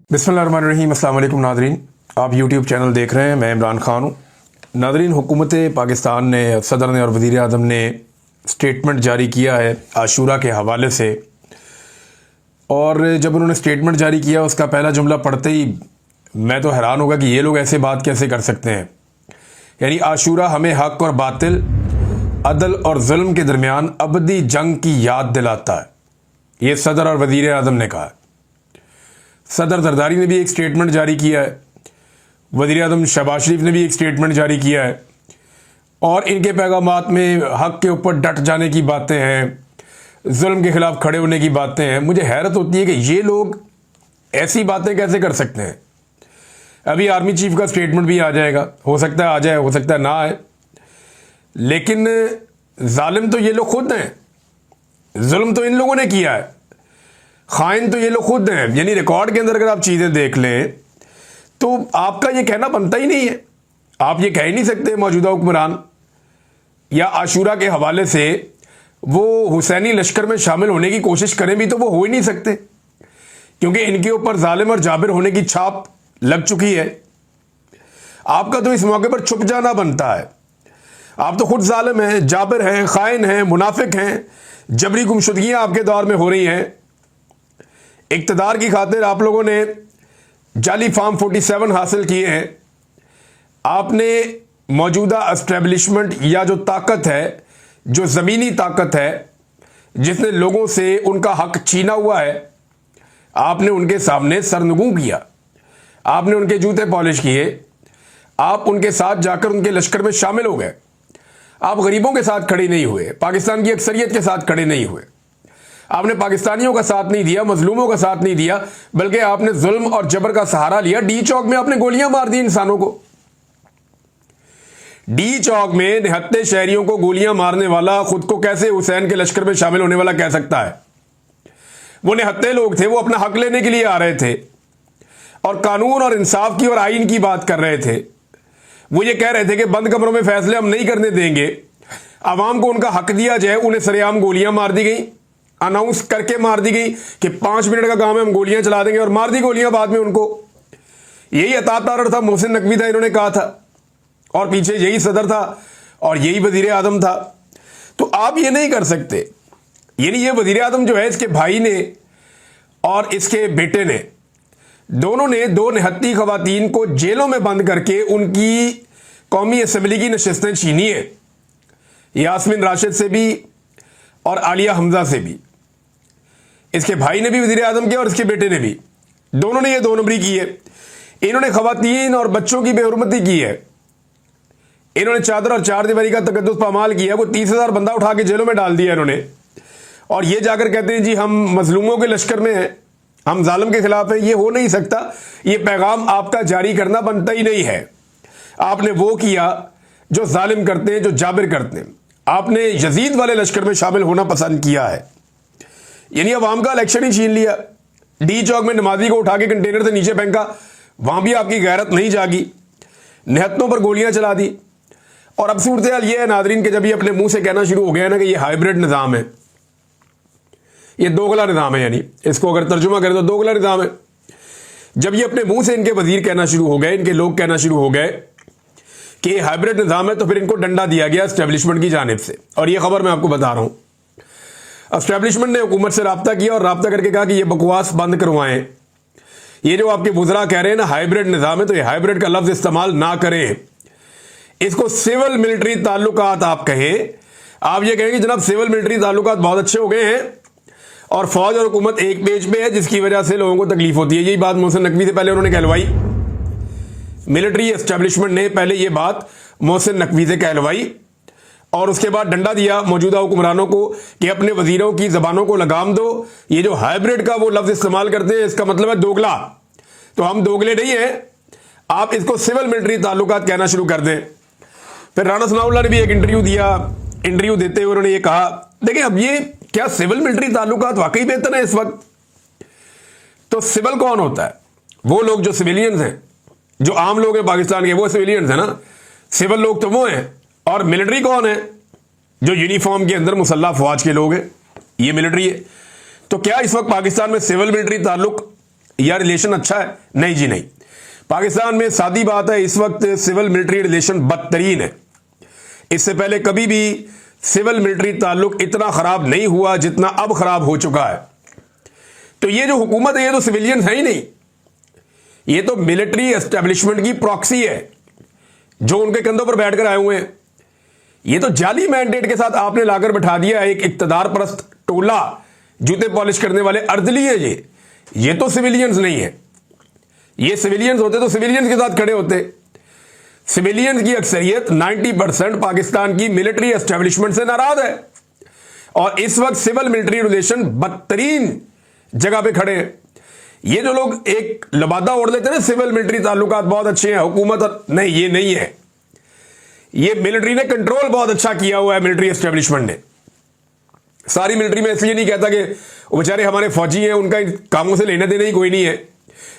बिस्मिल्लाहिर्रहमानिर्रहीम। अस्सलाम वालेकुम नादरीन, आप यूट्यूब चैनल देख रहे हैं। मैं इमरान ख़ान हूँ। नादरीन, हुकूमत पाकिस्तान ने, सदर ने और वज़ीर आज़म ने स्टेटमेंट जारी किया है आशूरा के हवाले से। और जब उन्होंने स्टेटमेंट जारी किया, उसका पहला जुमला पढ़ते ही मैं तो हैरान होगा कि ये लोग ऐसे बात कैसे कर सकते हैं। यानी आशूरा हमें हक़ और बातिल, अदल और जुल्म के दरमियान अबदी जंग की याद दिलाता है, ये सदर और वज़ीर आज़म ने कहा। सदर जरदारी ने भी एक स्टेटमेंट जारी किया है, वज़ीर आज़म शहबाज शरीफ ने भी एक स्टेटमेंट जारी किया है, और इनके पैगामात में हक़ के ऊपर डट जाने की बातें हैं, जुल्म के ख़िलाफ़ खड़े होने की बातें हैं। मुझे हैरत होती है कि ये लोग ऐसी बातें कैसे कर सकते हैं। अभी आर्मी चीफ का स्टेटमेंट भी आ जाएगा, हो सकता है आ जाए, हो सकता है ना आए, लेकिन जालिम तो ये लोग खुद हैं, जुल्म तो इन लोगों ने किया है, खाइन तो ये लोग खुद हैं। यानी रिकॉर्ड के अंदर अगर आप चीज़ें देख लें तो आपका ये कहना बनता ही नहीं है। आप ये कह ही नहीं सकते मौजूदा हुक्मरान या आशूरा के हवाले से वो हुसैनी लश्कर में शामिल होने की कोशिश करें भी तो वो हो ही नहीं सकते, क्योंकि इनके ऊपर जालिम और जाबिर होने की छाप लग चुकी है। आपका तो इस मौके पर छुप जाना बनता है। आप तो खुद जालिम हैं, जाबिर हैं, खाइन हैं, मुनाफिक हैं, जबरी गुमशुदगियाँ आपके दौर में हो रही हैं। इक़्तिदार की खातिर आप लोगों ने जाली फार्म 47 हासिल किए हैं। आपने मौजूदा एस्टेब्लिशमेंट या जो ताकत है, जो ज़मीनी ताकत है, जिसने लोगों से उनका हक छीना हुआ है, आपने उनके सामने सरनगू किया, आपने उनके जूते पॉलिश किए, आप उनके साथ जाकर उनके लश्कर में शामिल हो गए। आप गरीबों के साथ खड़े नहीं हुए, पाकिस्तान की अक्सरियत के साथ खड़े नहीं हुए। आपने पाकिस्तानियों का साथ नहीं दिया, मजलूमों का साथ नहीं दिया, बल्कि आपने जुल्म और जबर का सहारा लिया। डी चौक में आपने गोलियां मार दी इंसानों को। डी चौक में निहत्ते शहरियों को गोलियां मारने वाला खुद को कैसे हुसैन के लश्कर में शामिल होने वाला कह सकता है? वो निहत्ते लोग थे, वो अपना हक लेने के लिए आ रहे थे और कानून और इंसाफ की और आइन की बात कर रहे थे। वो ये कह रहे थे कि बंद कमरों में फैसले हम नहीं करने देंगे, आवाम को उनका हक दिया जाए। उन्हें सरेआम गोलियां मार दी गई, अनाउंस करके मार दी गई कि 5 मिनट का काम है, हम गोलियां चला देंगे, और मार दी गोलियां बाद में उनको। यही अतातार था, मोहसिन नकवी था, इन्होंने कहा था, और पीछे यही सदर था और यही वजीर आजम था। तो आप ये नहीं कर सकते। यानी ये वजीर आजम जो है, इसके भाई ने और इसके बेटे ने, दोनों ने 2 निहत्ती खवातीन को जेलों में बंद करके उनकी कौमी असम्बली की नशिस्तें छीनी है, यास्मीन राशिद से भी और आलिया हमजा से भी। इसके भाई ने भी वज़ीर आज़म किया और इसके बेटे ने भी, दोनों ने ये 2 नंबरी की है। इन्होंने खवातीन और बच्चों की बेहुरमती की है। इन्होंने चादर और 4 दीवारी का तकद्दुस पामाल किया। वो 30,000 बंदा उठा के जेलों में डाल दिया इन्होंने, और ये जाकर कहते हैं जी हम मजलूमों के लश्कर में हैं, हम जालिम के खिलाफ हैं। ये हो नहीं सकता। ये पैगाम आपका जारी करना बनता ही नहीं है। आपने वो किया जो जालिम करते हैं, जो जाबिर करते हैं। आपने यजीद वाले लश्कर में शामिल होना पसंद किया है। यानी अवाम का इलेक्शन ही छीन लिया। डी चौक में नमाजी को उठा के कंटेनर से नीचे फेंका, वहां भी आपकी गैरत नहीं जागी, निहत्तों पर गोलियां चला दी। और अब सूरत हाल ये है नादरीन कि जब ये अपने मुंह से कहना शुरू हो गया ना कि ये हाइब्रिड निज़ाम है, ये दोगला निज़ाम है, यानी इसको अगर तर्जुमा करें तो दोगला निज़ाम है। जब ये अपने मुंह से इनके वजीर कहना शुरू हो गए, इनके लोग कहना शुरू हो गए कि ये हाइब्रिड निज़ाम है, तो फिर इनको डंडा दिया गया एस्टेब्लिशमेंट की जानिब से। और ये खबर मैं आपको बता रहा हूं, एस्टेब्लिशमेंट ने हुकूमत से रब्ता किया और रब्ता करके कहा कि ये बकवास बंद करवाएं। ये जो आपके वुज़रा कह रहे हैं ना हाइब्रिड निज़ाम है, तो ये हाइब्रिड का लफ्ज़ इस्तेमाल ना करें। इसको सिविल मिलिट्री ताल्लुकात आप कहें। आप ये कहें कि जनाब सिविल मिलिट्री ताल्लुकात बहुत अच्छे हो गए हैं और फौज और हुकूमत एक पेज पे है, जिसकी वजह से लोगों को तकलीफ होती है। यही बात मोहसिन नकवी से पहले उन्होंने कहलवाई। मिलिट्री एस्टेब्लिशमेंट ने पहले ये बात मोहसिन नकवी से कहलवाई और उसके बाद डंडा दिया मौजूदा हुक्मरानों को कि अपने वजीरों की जबानों को लगाम दो। ये जो हाइब्रिड का वो लफ्ज इस्तेमाल करते हैं, इसका मतलब है दोगला। तो हम दोगले नहीं हैं, आप इसको सिविल मिलिट्री ताल्लुकात कहना शुरू कर दें। फिर राणा सनाउल्लाह ने भी एक इंटरव्यू दिया। इंटरव्यू देते हुए उन्होंने ये कहा, देखिए अब ये क्या सिविल मिलिट्री ताल्लुकात वाकई बेहतर है इस वक्त? तो सिविल कौन होता है? वो लोग जो सिविलियंस हैं, जो आम लोग हैं पाकिस्तान के, वो सिविलियंस हैं ना। सिविल लोग तो वो हैं। और मिलिट्री कौन है? जो यूनिफॉर्म के अंदर मुसल्लह फौज के लोग हैं, ये मिलिट्री है। तो क्या इस वक्त पाकिस्तान में सिविल मिलिट्री ताल्लुक या रिलेशन अच्छा है? नहीं जी नहीं। पाकिस्तान में सादी बात है, इस वक्त सिविल मिलिट्री रिलेशन बदतरीन है। इससे पहले कभी भी सिविल मिलिट्री ताल्लुक इतना खराब नहीं हुआ जितना अब खराब हो चुका है। तो ये जो हुकूमत है ये तो सिविलियंस है ही नहीं, ये तो मिलिट्री एस्टेब्लिशमेंट की प्रॉक्सी है जो उनके कंधों पर बैठकर आए हुए हैं। ये तो जाली मैंडेट के साथ आपने लाकर बैठा दिया एक इक्तदार परस्त टोला, जूते पॉलिश करने वाले अर्दली है ये तो सिविलियंस नहीं है। ये सिविलियंस होते तो सिविलियंस के साथ खड़े होते। सिविलियंस की अक्सरियत 90% पाकिस्तान की मिलिट्री एस्टेब्लिशमेंट से नाराज है और इस वक्त सिविल मिलिट्री रिलेशन बदतरीन जगह पे खड़े हैं। ये जो लोग एक लबादा ओढ़ लेते हैं ना, सिविल मिलिट्री ताल्लुकात बहुत अच्छे हैं, हुकूमत नहीं, ये नहीं है। ये मिलिट्री ने कंट्रोल बहुत अच्छा किया हुआ है, मिलिट्री एस्टेब्लिशमेंट ने। सारी मिलिट्री में इसलिए नहीं कहता कि वो बेचारे हमारे फौजी हैं, उनका कामों से लेने देने ही कोई नहीं है।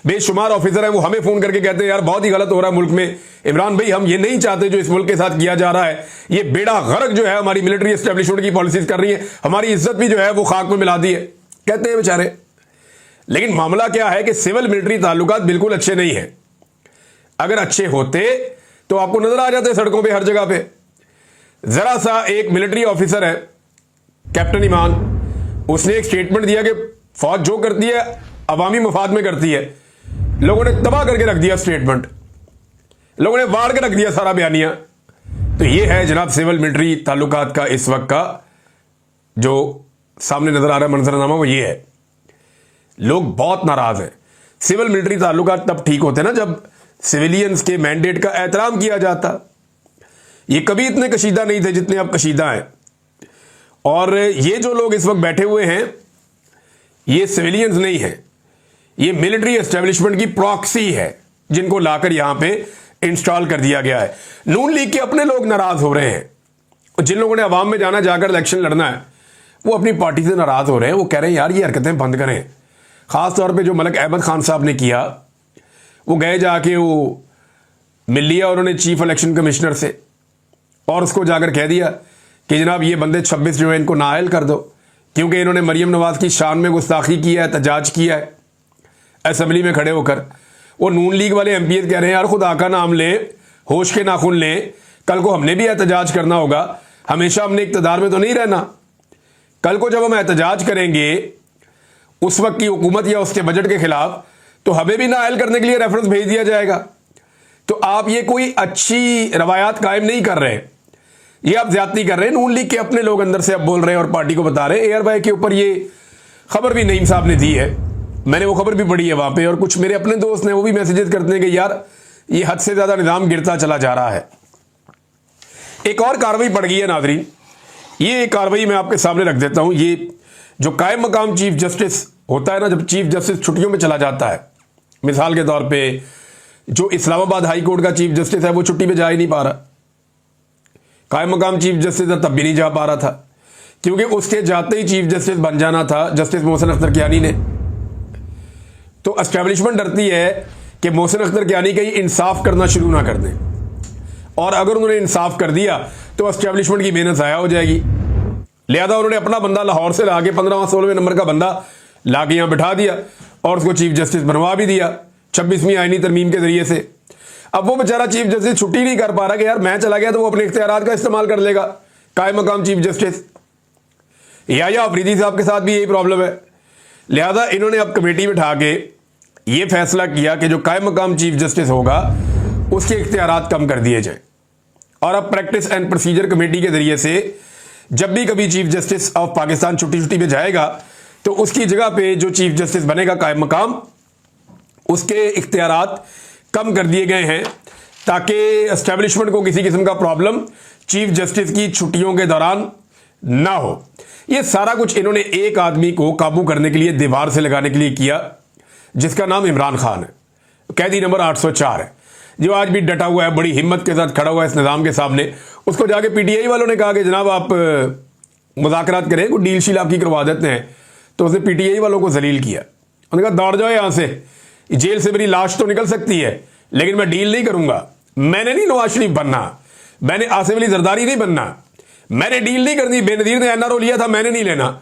बेशुमार ऑफिसर हैं, वो हमें फोन करके कहते हैं यार बहुत ही गलत हो रहा है मुल्क में, इमरान भाई हम ये नहीं चाहते जो इस मुल्क के साथ किया जा रहा है, ये बेड़ा गर्क जो है हमारी मिलिट्री एस्टेब्लिशमेंट की पॉलिसीज कर रही है, हमारी इज्जत भी जो है वो खाक में मिला दी है, कहते हैं बेचारे। लेकिन मामला क्या है कि सिविल मिलिट्री ताल्लुकात बिल्कुल अच्छे नहीं है। अगर अच्छे होते तो आपको नजर आ जाते सड़कों पे हर जगह पे। जरा सा एक मिलिट्री ऑफिसर है कैप्टन ईमान, उसने एक स्टेटमेंट दिया कि फौज जो करती है अवामी मफाद में करती है। लोगों ने तबाह करके रख दिया स्टेटमेंट, लोगों ने वाड़ के रख दिया सारा बयानिया। तो ये है जनाब सिविल मिलिट्री ताल्लुकात का इस वक्त का जो सामने नजर आ रहा है मंजरनामा, वो ये है। लोग बहुत नाराज हैं। सिविल मिलिट्री ताल्लुकात तब ठीक होते ना जब सिविलियंस के मैंडेट का एहतराम किया जाता। ये कभी इतने कशीदा नहीं थे जितने अब कशीदा हैं। और ये जो लोग इस वक्त बैठे हुए हैं ये सिविलियंस नहीं है, ये मिलिट्री एस्टेब्लिशमेंट की प्रॉक्सी है जिनको लाकर यहां पे इंस्टॉल कर दिया गया है। नून लीग के अपने लोग नाराज हो रहे हैं, जिन लोगों ने अवाम में जाना, जाकर इलेक्शन लड़ना है, वो अपनी पार्टी से नाराज हो रहे हैं। वो कह रहे हैं यार ये हरकतें बंद करें। खास तौर पे जो मलिक अहमद खान साहब ने किया, वो गए जाके वो मिल लिया उन्होंने चीफ इलेक्शन कमिश्नर से और उसको जाकर कह दिया कि जनाब ये बंदे 26 जो है इनको नाअहल कर दो, क्योंकि इन्होंने मरियम नवाज की शान में गुस्ताखी किया है, तजाज किया है असेंबली में खड़े होकर। वो नून लीग वाले एमपी कह रहे हैं यार खुदा का नाम लें, होश के नाखून लें, कल को हमने भी एहतजाज करना होगा, हमेशा हमने इक़्तिदार में तो नहीं रहना। कल को जब हम एहतजाज करेंगे उस वक्त की हुकूमत या उसके बजट के खिलाफ, तो हमें भी नाअहल करने के लिए रेफरेंस भेज दिया जाएगा। तो आप ये कोई अच्छी रवायात कायम नहीं कर रहे, ये आप ज्यादती कर रहे हैं। नून लीग के अपने लोग अंदर से अब बोल रहे हैं और पार्टी को बता रहे हैं। एयर भाई के ऊपर ये खबर भी नईम साहब ने दी है, मैंने वो खबर भी पढ़ी है वहां पे, और कुछ मेरे अपने दोस्त ने वो भी मैसेजेस करते हैं कि यार ये हद से ज्यादा निजाम गिरता चला जा रहा है। एक और कार्रवाई पड़ गई है नाजरीन, ये कार्रवाई मैं आपके सामने रख देता हूं। ये जो कायम मकाम चीफ जस्टिस होता है ना, जब चीफ जस्टिस छुट्टियों में चला जाता है, मिसाल के तौर पे जो इस्लामाबाद हाई कोर्ट का चीफ जस्टिस है वो छुट्टी पे जा ही नहीं पा रहा, कायम मकाम चीफ जस्टिस तब भी नहीं जा पा रहा था, क्योंकि उसके जाते ही चीफ जस्टिस बन जाना था जस्टिस मोहसिन अख्तर कियानी ने। तो एस्टेब्लिशमेंट डरती है कि मोहसिन अख्तर कियानी कहीं इंसाफ करना शुरू ना कर दें, और अगर उन्होंने इंसाफ कर दिया तो एस्टेब्लिशमेंट की मेहनत ज़ाया हो जाएगी। लिहाजा उन्होंने अपना बंदा लाहौर से लाके 15वां-16वें नंबर का बंदा लाके यहां बिठा दिया और उसको चीफ जस्टिस बनवा भी दिया 26वीं आईनी तरमीम के जरिए से। अब वो बेचारा चीफ जस्टिस छुट्टी नहीं कर पा रहा कि यार मैं चला गया तो वो अपने इख्तियारात का इस्तेमाल कर लेगा कायम मकाम चीफ जस्टिस। या अफरीदी साहब के साथ भी यही प्रॉब्लम है। लिहाजा इन्होंने अब कमेटी बिठा के ये फैसला किया कि जो कायम मकाम चीफ जस्टिस होगा उसके इख्तियारात कम कर दिए जाए, और अब प्रैक्टिस एंड प्रोसीजर कमेटी के जरिए से जब भी कभी चीफ जस्टिस ऑफ पाकिस्तान छुट्टी पे जाएगा तो उसकी जगह पे जो चीफ जस्टिस बनेगा कायम मकाम, उसके इख्तियारात कम कर दिए गए हैं ताकि एस्टेब्लिशमेंट को किसी किस्म का प्रॉब्लम चीफ जस्टिस की छुट्टियों के दौरान ना हो। ये सारा कुछ इन्होंने एक आदमी को काबू करने के लिए, दीवार से लगाने के लिए किया, जिसका नाम इमरान खान है, कैदी नंबर 804 है, जो आज भी डटा हुआ है, बड़ी हिम्मत के साथ खड़ा हुआ है इस निज़ाम के सामने। उसको जाके पीटीआई वालों ने कहा कि जनाब आप मुज़ाकरात करें, कोई डील शील आपकी करवा देते हैं, तो उसने पीटीआई वालों को जलील किया। उन्होंने कहा दौड़ जाओ यहां से, जेल से मेरी लाश तो निकल सकती है लेकिन मैं डील नहीं करूंगा। मैंने नहीं नवाज शरीफ बनना, मैंने आसिफ अली जरदारी नहीं बनना, मैंने डील नहीं करनी। बेनजीर ने एनआरओ लिया था, मैंने नहीं लेना।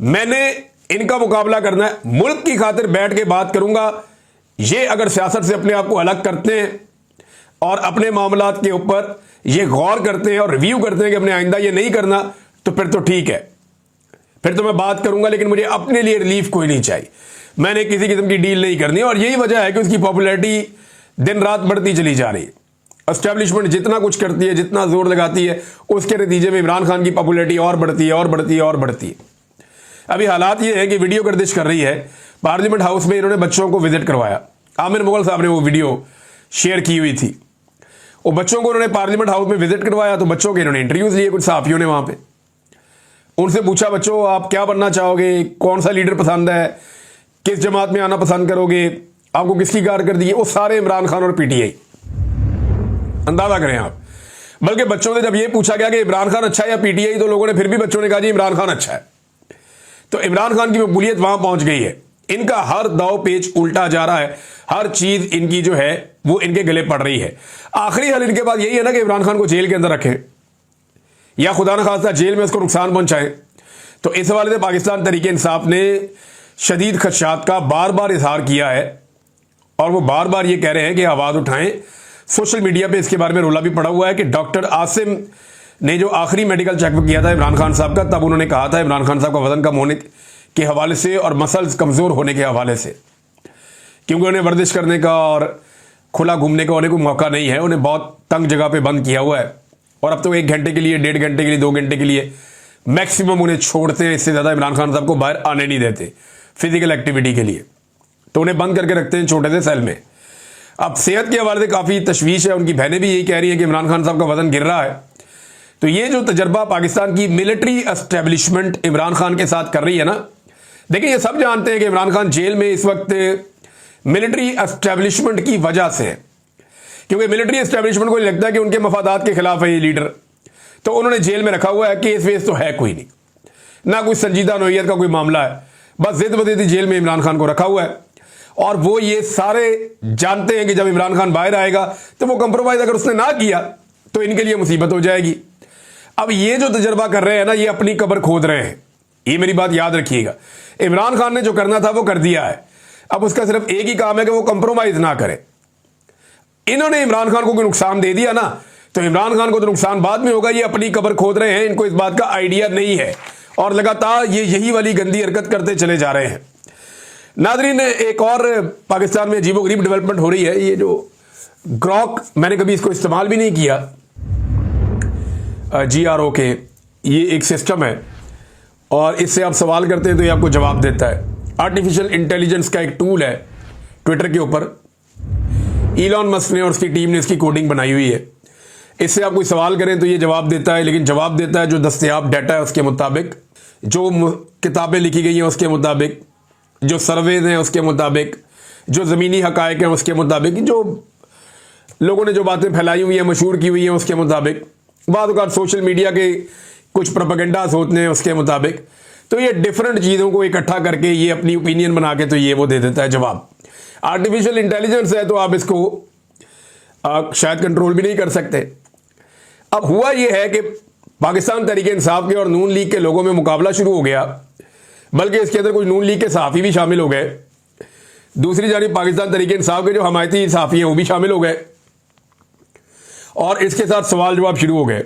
मैंने इनका मुकाबला करना है, मुल्क की खातिर बैठ के बात करूंगा। ये अगर सियासत से अपने आप को अलग करते हैं और अपने मामलात के ऊपर ये गौर करते हैं और रिव्यू करते हैं कि अपने आइंदा ये नहीं करना, तो फिर तो ठीक है, फिर तो मैं बात करूंगा, लेकिन मुझे अपने लिए रिलीफ कोई नहीं चाहिए। मैंने किसी किस्म की डील नहीं करनी। और यही वजह है कि उसकी पॉपुलैरिटी दिन रात बढ़ती चली जा रही है। एस्टेब्लिशमेंट जितना कुछ करती है, जितना जोर लगाती है, उसके नतीजे में इमरान खान की पॉपुलैरिटी और बढ़ती है और बढ़ती है और बढ़ती है। अभी हालात ये है कि वीडियो गर्दिश कर रही है, पार्लियामेंट हाउस में इन्होंने बच्चों को विजिट करवाया। आमिर मुगल साहब ने वो वीडियो शेयर की हुई थी। वो बच्चों को उन्होंने पार्लियामेंट हाउस में विजिट करवाया, तो बच्चों के इन्होंने इंटरव्यूज लिए कुछ सहाफियों ने वहां पे। उनसे पूछा, बच्चों आप क्या बनना चाहोगे, कौन सा लीडर पसंद है, किस जमात में आना पसंद करोगे, आपको किसकी कारकर्दगी? वो सारे इमरान खान और पीटीआई। अंदाजा करें आप। बल्कि बच्चों से जब ये पूछा गया कि इमरान खान अच्छा है या पीटीआई, तो लोगों ने फिर भी बच्चों ने कहा जी इमरान खान अच्छा है। तो इमरान खान की मकबूलियत वहां पहुंच गई है। इनका हर दाव पेच उल्टा जा रहा है, हर चीज इनकी जो है वो इनके गले पड़ रही है। आखिरी हल इनके पास यही है ना कि इमरान खान को जेल के अंदर रखें या खुदा न खास्ता जेल में उसको नुकसान पहुंचाएं। तो इस हवाले से पाकिस्तान तहरीक इंसाफ ने शदीद खदशात का बार बार इजहार किया है और वो बार बार ये कह रहे हैं कि आवाज उठाएं। सोशल मीडिया पे इसके बारे में रोला भी पड़ा हुआ है कि डॉक्टर आसिम ने जो आखिरी मेडिकल चेकअप किया था इमरान खान साहब का, तब उन्होंने कहा था इमरान खान साहब का वजन कम होने के हवाले से और मसल्स कमजोर होने के हवाले से, क्योंकि उन्हें वर्जिश करने का और खुला घूमने का उन्हें कोई मौका नहीं है। उन्हें बहुत तंग जगह पे बंद किया हुआ है और अब तो 1 घंटे के लिए, 1.5 घंटे के लिए, 2 घंटे के लिए मैक्सिमम उन्हें छोड़ते हैं। इससे ज्यादा इमरान खान साहब को बाहर आने नहीं देते फिजिकल एक्टिविटी के लिए, तो उन्हें बंद करके रखते हैं छोटे से सेल में। अब सेहत के हवाले से काफी तशवीश है। उनकी बहनें भी यही कह रही हैं कि इमरान खान साहब का वजन गिर रहा है। तो ये जो तजर्बा पाकिस्तान की मिलिट्री एस्टेब्लिशमेंट इमरान खान के साथ कर रही है ना, देखिए ये सब जानते हैं कि इमरान खान जेल में इस वक्त मिलिट्री एस्टेब्लिशमेंट की वजह से है, क्योंकि मिलिट्री एस्टेब्लिशमेंट को लगता है कि उनके मफादात के खिलाफ है ये लीडर, तो उन्होंने जेल में रखा हुआ है। केस वेस तो है कोई नहीं, ना कोई संजीदा नोयत का कोई मामला है, बस जिद बदीदी जेल में इमरान खान को रखा हुआ है। और वो ये सारे जानते हैं कि जब इमरान खान बाहर आएगा तो वो कंप्रोमाइज अगर उसने ना किया तो इनके लिए मुसीबत हो जाएगी। अब ये जो तजर्बा कर रहे हैं ना, ये अपनी कब्र खोद रहे हैं। ये मेरी बात याद रखिएगा। इमरान खान ने जो करना था वो कर दिया है। अब उसका सिर्फ एक ही काम है कि वो कंप्रोमाइज ना करे। इन्होंने इमरान खान को कोई नुकसान दे दिया ना, तो इमरान खान को तो नुकसान बाद में होगा। ये अपनी कब्र खोद रहे हैं, इनको इस बात का आइडिया नहीं है और लगातार ये यही वाली गंदी हरकत करते चले जा रहे हैं। नादरीन, एक और पाकिस्तान में अजीबोगरीब डेवलपमेंट हो रही है। ये जो ग्रॉक, मैंने कभी इसको इस्तेमाल भी नहीं किया, GROK, ये एक सिस्टम है और इससे आप सवाल करते हैं तो ये आपको जवाब देता है। आर्टिफिशियल इंटेलिजेंस का एक टूल है ट्विटर के ऊपर। इलॉन मस्क ने और उसकी टीम ने इसकी कोडिंग बनाई हुई है। इससे आप कोई सवाल करें तो ये जवाब देता है, लेकिन जवाब देता है जो दस्तयाब डाटा है उसके मुताबिक, जो किताबें लिखी गई हैं उसके मुताबिक, जो सर्वेज हैं उसके मुताबिक, जो ज़मीनी हकायक हैं उसके मुताबिक, जो लोगों ने जो बातें फैलाई हुई हैं, मशहूर की हुई हैं उसके मुताबिक, बाद औक़ात सोशल मीडिया के कुछ प्रोपेगेंडास होते हैं उसके मुताबिक। तो ये डिफरेंट चीज़ों को इकट्ठा करके ये अपनी ओपिनियन बना के तो ये वो दे देता है जवाब। आर्टिफिशियल इंटेलिजेंस है तो आप इसको शायद कंट्रोल भी नहीं कर सकते। अब हुआ ये है कि पाकिस्तान तहरीक इंसाफ के और नून लीग के लोगों में मुकाबला शुरू हो गया, बल्कि इसके अंदर कुछ नून लीग के सहाफ़ी भी शामिल हो गए। दूसरी जानिब पाकिस्तान तहरीक इंसाफ के जो हमायती सहाफ़ी हैं वो भी शामिल हो गए और इसके साथ सवाल जवाब शुरू हो गए।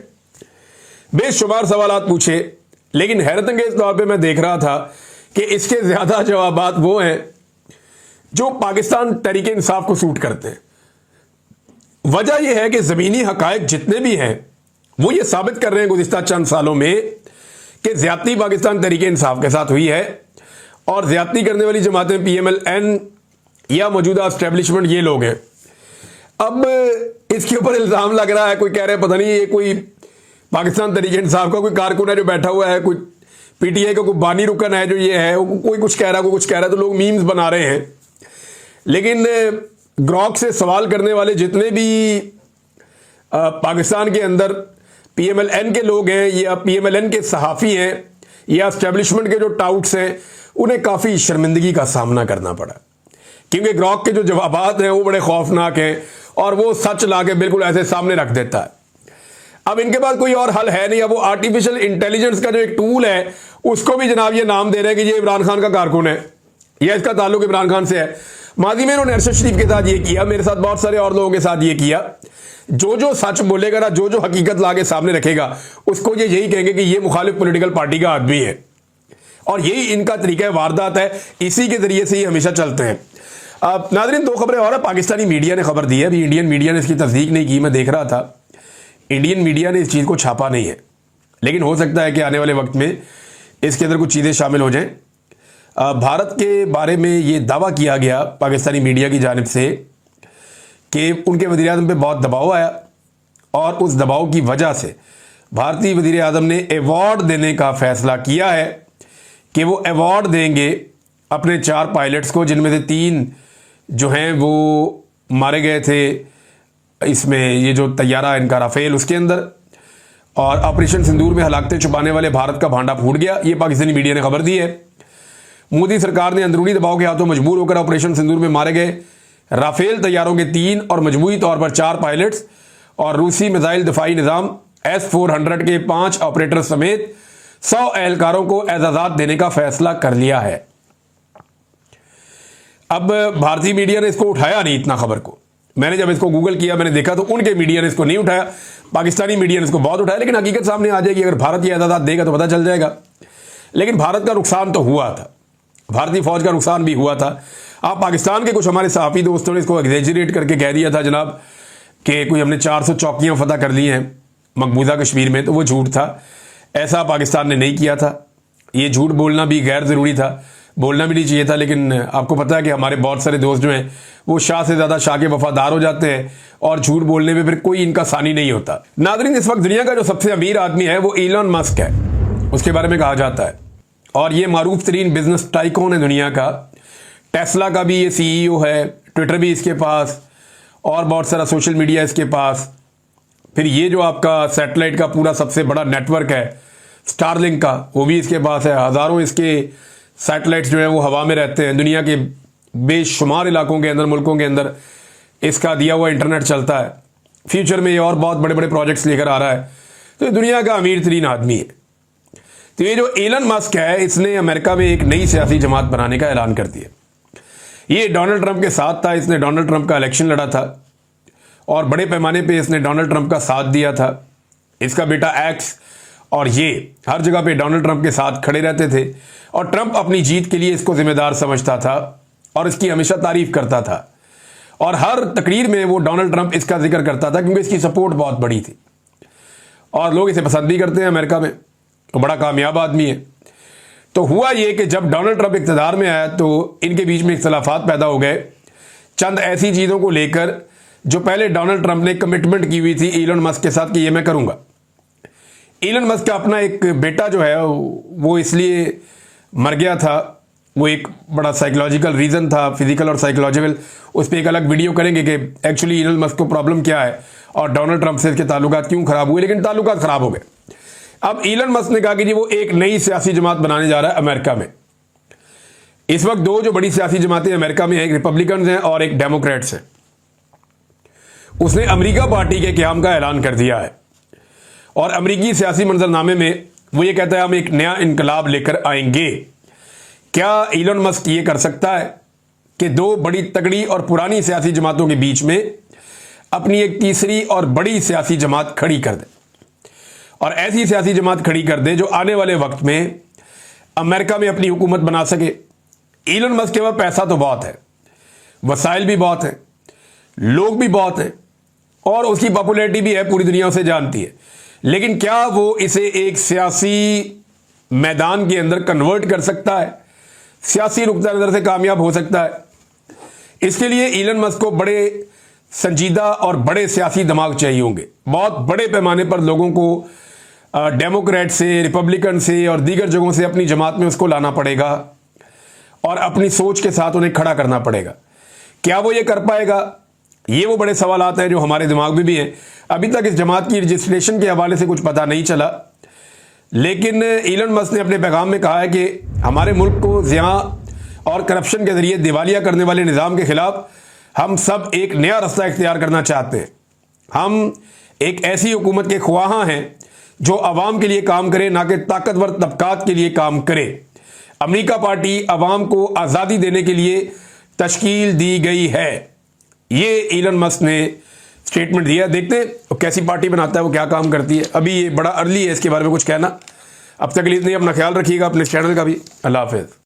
बेशुमार सवालात पूछे, लेकिन हैरत अंगेज तौर पे मैं देख रहा था कि इसके ज़्यादा जवाबात वो हैं जो पाकिस्तान तहरीक इंसाफ को सूट करते हैं। वजह यह है कि ज़मीनी हकायक जितने भी हैं वो ये साबित कर रहे हैं गुज़िश्ता चंद सालों में कि ज़्यादती पाकिस्तान तहरीक इंसाफ के साथ हुई है और ज़्यादती करने वाली जमातें PMLN या मौजूदा एस्टेब्लिशमेंट ये लोग हैं। अब इसके ऊपर इल्ज़ाम लग रहा है, कोई कह रहे हैं पता नहीं ये कोई पाकिस्तान तहरीक इंसाफ का कोई कारकुन है जो बैठा हुआ है, कोई PTI का कोई बानी रुकन है जो ये है, कोई कुछ कह रहा है, कोई कुछ कह रहा है, तो लोग मीम्स बना रहे हैं। लेकिन ग्रॉक से सवाल करने वाले जितने भी पाकिस्तान के अंदर PMLN के लोग हैं या PMLN के सहाफ़ी हैं या एस्टेब्लिशमेंट के जो टाउट्स हैं, उन्हें काफ़ी शर्मिंदगी का सामना करना पड़ा, क्योंकि ग्रॉक के जो जवाबात हैं वो बड़े खौफनाक हैं और वो सच ला के बिल्कुल ऐसे सामने रख देता है। अब इनके पास कोई और हल है नहीं। अब वो आर्टिफिशियल इंटेलिजेंस का जो एक टूल है उसको भी जनाब ये नाम दे रहे हैं कि ये इमरान खान का कारकुन है या इसका ताल्लुक इमरान खान से है। माजी में इन्होंने अरशद शरीफ के साथ ये किया, मेरे साथ बहुत सारे और लोगों के साथ ये किया। जो जो सच बोलेगा ना, जो जो हकीकत लाके सामने रखेगा, उसको ये यही कहेंगे कि ये मुखालिफ पॉलिटिकल पार्टी का आदमी है। और यही इनका तरीका वारदात है, इसी के जरिए से ही हमेशा चलते हैं। अब नाज़रीन, दो खबरें और है। पाकिस्तानी मीडिया ने खबर दी है, अभी इंडियन मीडिया ने इसकी तस्दीक नहीं की, मैं देख रहा था। इंडियन मीडिया ने इस चीज़ को छापा नहीं है, लेकिन हो सकता है कि आने वाले वक्त में इसके अंदर कुछ चीज़ें शामिल हो जाएं। भारत के बारे में ये दावा किया गया पाकिस्तानी मीडिया की जानिब से कि उनके वज़ीर-ए-आज़म पे बहुत दबाव आया और उस दबाव की वजह से भारतीय वज़ीर-ए-आज़म ने अवार्ड देने का फ़ैसला किया है कि वो अवार्ड देंगे अपने 4 पायलट्स को, जिनमें से 3 जो हैं वो मारे गए थे इसमें, ये जो तैयारा इनका राफेल उसके अंदर, और ऑपरेशन सिंदूर में हलाकतें छुपाने वाले भारत का भांडा फूट गया। ये पाकिस्तानी मीडिया ने खबर दी है। मोदी सरकार ने अंदरूनी दबाव के हाथों मजबूर होकर ऑपरेशन सिंदूर में मारे गए राफेल तैयारों के 3 और मजमूई तौर पर 4 पायलट्स और रूसी मिसाइल दिफाई निज़ाम S-400 के 5 ऑपरेटर समेत 100 एहलकारों को एजाज़ात देने का फैसला कर लिया है। अब भारतीय मीडिया ने इसको उठाया नहीं, इतना खबर को। मैंने जब इसको गूगल किया, मैंने देखा तो उनके मीडिया ने इसको नहीं उठाया, पाकिस्तानी मीडिया ने इसको बहुत उठाया। लेकिन हकीकत सामने आ जाएगी, अगर भारत ये एजाज़ात देगा तो पता चल जाएगा। लेकिन भारत का नुकसान तो हुआ था, भारतीय फौज का नुकसान भी हुआ था। आप पाकिस्तान के कुछ हमारे सहाफ़ी दोस्तों ने इसको एग्जैजरेट करके कह दिया था जनाब कि कोई हमने 400 चौकियां फतह कर ली हैं मकबूजा कश्मीर में, तो वो झूठ था। ऐसा पाकिस्तान ने नहीं किया था। ये झूठ बोलना भी गैर ज़रूरी था, बोलना भी नहीं चाहिए था। लेकिन आपको पता है कि हमारे बहुत सारे दोस्त जो हैं वो शाह से ज़्यादा शाह के वफादार हो जाते हैं और झूठ बोलने में फिर कोई इनका सानी नहीं होता। नाज़रीन, इस वक्त दुनिया का जो सबसे अमीर आदमी है वो इलॉन मस्क है, उसके बारे में कहा जाता है। और ये मारूफ तरीन बिजनेस टाइकून है दुनिया का। टेस्ला का भी ये CEO है, ट्विटर भी इसके पास, और बहुत सारा सोशल मीडिया इसके पास। फिर ये जो आपका सैटेलाइट का पूरा सबसे बड़ा नेटवर्क है स्टारलिंक का, वो भी इसके पास है। हज़ारों इसके सैटेलाइट्स जो हैं वो हवा में रहते हैं। दुनिया के बेशुमार इलाकों के अंदर, मुल्कों के अंदर इसका दिया हुआ इंटरनेट चलता है। फ्यूचर में ये और बहुत बड़े बड़े प्रोजेक्ट्स लेकर आ रहा है। तो ये दुनिया का अमीर तरीन आदमी है। तो ये जो एलन मस्क है, इसने अमेरिका में एक नई सियासी जमात बनाने का ऐलान कर दिया। ये डोनाल्ड ट्रंप के साथ था, इसने डोनाल्ड ट्रंप का इलेक्शन लड़ा था और बड़े पैमाने पे इसने डोनाल्ड ट्रंप का साथ दिया था। इसका बेटा एक्स और ये हर जगह पे डोनाल्ड ट्रंप के साथ खड़े रहते थे और ट्रंप अपनी जीत के लिए इसको जिम्मेदार समझता था और इसकी हमेशा तारीफ करता था। और हर तकरीर में वो डोनाल्ड ट्रंप इसका जिक्र करता था क्योंकि इसकी सपोर्ट बहुत बड़ी थी और लोग इसे पसंद भी करते हैं अमेरिका में, तो बड़ा कामयाब आदमी है। तो हुआ ये कि जब डोनाल्ड ट्रंप इक़्तिदार में आया तो इनके बीच में इख्तलाफात पैदा हो गए चंद ऐसी चीज़ों को लेकर जो पहले डोनाल्ड ट्रंप ने कमिटमेंट की हुई थी इलॉन मस्क के साथ कि ये मैं करूँगा। इलॉन मस्क का अपना एक बेटा जो है वो इसलिए मर गया था, वो एक बड़ा साइकोलॉजिकल रीज़न था, फिजिकल और साइकोलॉजिकल। उस पर एक अलग वीडियो करेंगे कि एक्चुअली इलॉन मस्क को प्रॉब्लम क्या है और डोनाल्ड ट्रंप से इसके ताल्लुकात क्यों ख़राब हुए, लेकिन ताल्लुकात ख़राब हो गए। अब इलॉन मस्क ने कहा कि जी वो एक नई सियासी जमात बनाने जा रहा है अमेरिका में। इस वक्त दो जो बड़ी सियासी जमातें अमेरिका में हैं, एक रिपब्लिकन हैं और एक डेमोक्रेट्स हैं। उसने अमेरिका पार्टी के क़याम का ऐलान कर दिया है और अमेरिकी सियासी मंजरनामे में वो ये कहता है हम एक नया इनकलाब लेकर आएंगे। क्या इलॉन मस्क ये कर सकता है कि दो बड़ी तगड़ी और पुरानी सियासी जमातों के बीच में अपनी एक तीसरी और बड़ी सियासी जमात खड़ी कर दे और ऐसी सियासी जमात खड़ी कर दे जो आने वाले वक्त में अमेरिका में अपनी हुकूमत बना सके। इलॉन मस्क के पास पैसा तो बहुत है, वसाइल भी बहुत हैं, लोग भी बहुत हैं और उसकी पॉपुलैरिटी भी है, पूरी दुनिया उसे जानती है। लेकिन क्या वो इसे एक सियासी मैदान के अंदर कन्वर्ट कर सकता है, सियासी नुक्ता नज़र से कामयाब हो सकता है? इसके लिए इलॉन मस्क को बड़े संजीदा और बड़े सियासी दिमाग चाहिए होंगे। बहुत बड़े पैमाने पर लोगों को डेमोक्रेट से, रिपब्लिकन से और दीगर जगहों से अपनी जमात में उसको लाना पड़ेगा और अपनी सोच के साथ उन्हें खड़ा करना पड़ेगा। क्या वो ये कर पाएगा? ये वो बड़े सवालात हैं जो हमारे दिमाग में भी हैं। अभी तक इस जमात की रजिस्ट्रेशन के हवाले से कुछ पता नहीं चला, लेकिन इलॉन मस्क ने अपने पैगाम में कहा है कि हमारे मुल्क को ज़िया और करप्शन के ज़रिए दिवालिया करने वाले निज़ाम के ख़िलाफ़ हम सब एक नया रास्ता इख्तियार करना चाहते हैं। हम एक ऐसी हुकूमत के ख्वाहां हैं जो अवाम के लिए काम करे, ना कि ताकतवर तबकात के लिए काम करे। अमेरिका पार्टी अवाम को आज़ादी देने के लिए तश्कील दी गई है, ये इलन मस्क ने स्टेटमेंट दिया। देखते हैं वो कैसी पार्टी बनाता है, वो क्या काम करती है। अभी ये बड़ा अर्ली है इसके बारे में कुछ कहना। अब तक के लिए इतनी अपना ख्याल रखिएगा, अपने चैनल का भी। अल्लाह हाफ़िज़।